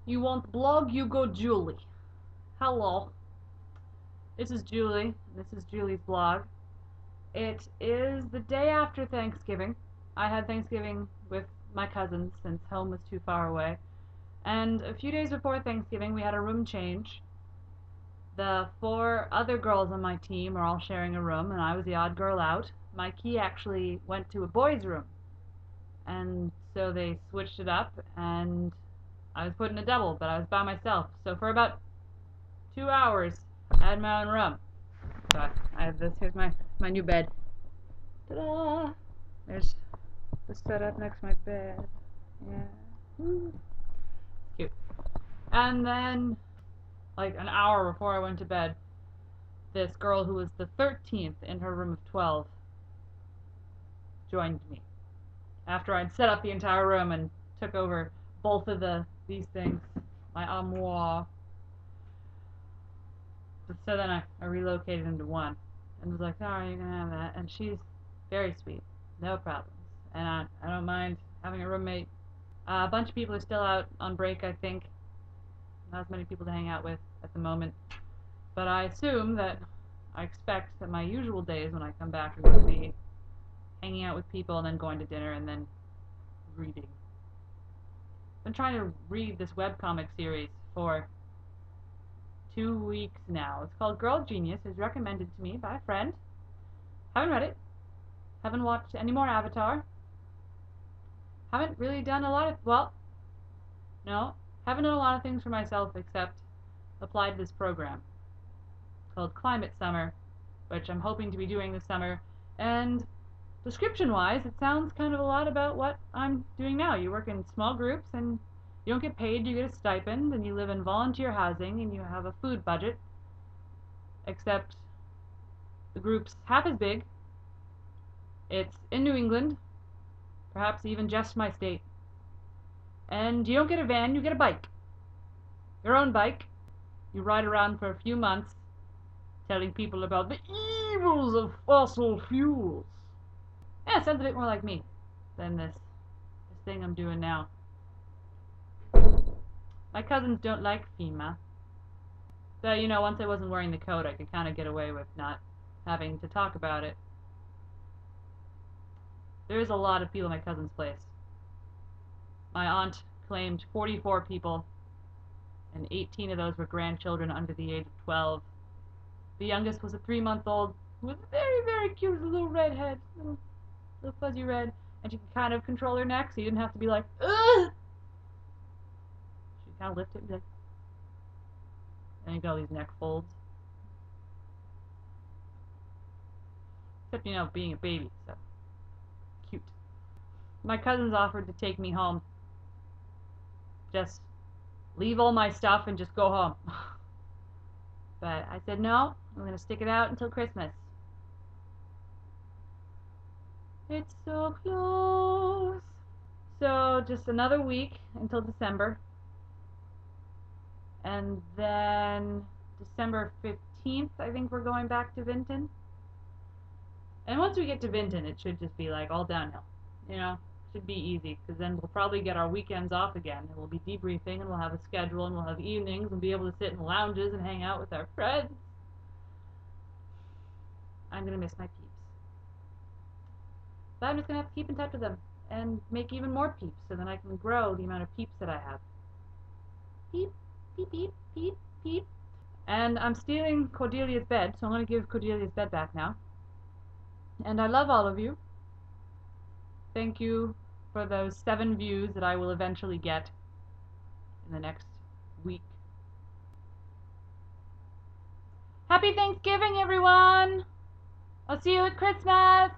You want blog, you go Julie. Hello. This is Julie. This is Julie's blog. It is the day after Thanksgiving. I had Thanksgiving with my cousins since home was too far away. And a few days before Thanksgiving, we had a room change. The four other girls on my team are all sharing a room, and I was the odd girl out. My key actually went to a boys' room. And so they switched it up, and I was put in a double, but I was by myself. So for about 2 hours, I had my own room. So I have this. Here's my new bed. Ta-da! There's the setup next to my bed. Yeah. Woo. Cute. And then, like an hour before I went to bed, this girl who was the 13th in her room of 12 joined me. After I'd set up the entire room and took over both of these things, my armoire. So then I relocated into one and was like, "Sorry, you're gonna have that." And she's very sweet, no problems. And I don't mind having a roommate. A bunch of people are still out on break, I think. Not as many people to hang out with at the moment. But I expect that my usual days when I come back are going to be hanging out with people and then going to dinner and then reading. I've been trying to read this webcomic series for 2 weeks now. It's called Girl Genius. It was recommended to me by a friend. Haven't read it. Haven't watched any more Avatar. Haven't really done a lot of, well, no, haven't done a lot of things for myself except apply to this program called Climate Summer, which I'm hoping to be doing this summer. And description-wise, it sounds kind of a lot about what I'm doing now. You work in small groups and you don't get paid, you get a stipend, and you live in volunteer housing and you have a food budget, except the group's half as big. It's in New England, perhaps even just my state. And you don't get a van, you get a bike. Your own bike. You ride around for a few months telling people about the evils of fossil fuels. Yeah, it sounds a bit more like me than this thing I'm doing now. My cousins don't like FEMA. So, once I wasn't wearing the coat, I could kind of get away with not having to talk about it. There is a lot of people at my cousin's place. My aunt claimed 44 people, and 18 of those were grandchildren under the age of 12. The youngest was a 3-month-old who was very, very cute, little redhead, little fuzzy red, and she could kind of control her neck, so you didn't have to be like, ugh! She kind of lift it and be like, and you got all these neck folds. Except, being a baby, so cute. My cousins offered to take me home. Just leave all my stuff and just go home. But I said no, I'm going to stick it out until Christmas. It's so close. So just another week until December. And then December 15th, I think we're going back to Vinton. And once we get to Vinton, it should just be like all downhill. Should be easy, because then we'll probably get our weekends off again, and we'll be debriefing, and we'll have a schedule, and we'll have evenings, and be able to sit in lounges and hang out with our friends. I'm going to miss my peeps. But I'm just going to have to keep in touch with them, and make even more peeps, so then I can grow the amount of peeps that I have. Peep, peep, peep, peep, peep. And I'm stealing Cordelia's bed, so I'm going to give Cordelia's bed back now. And I love all of you. Thank you for those 7 views that I will eventually get in the next week. Happy Thanksgiving, everyone! I'll see you at Christmas!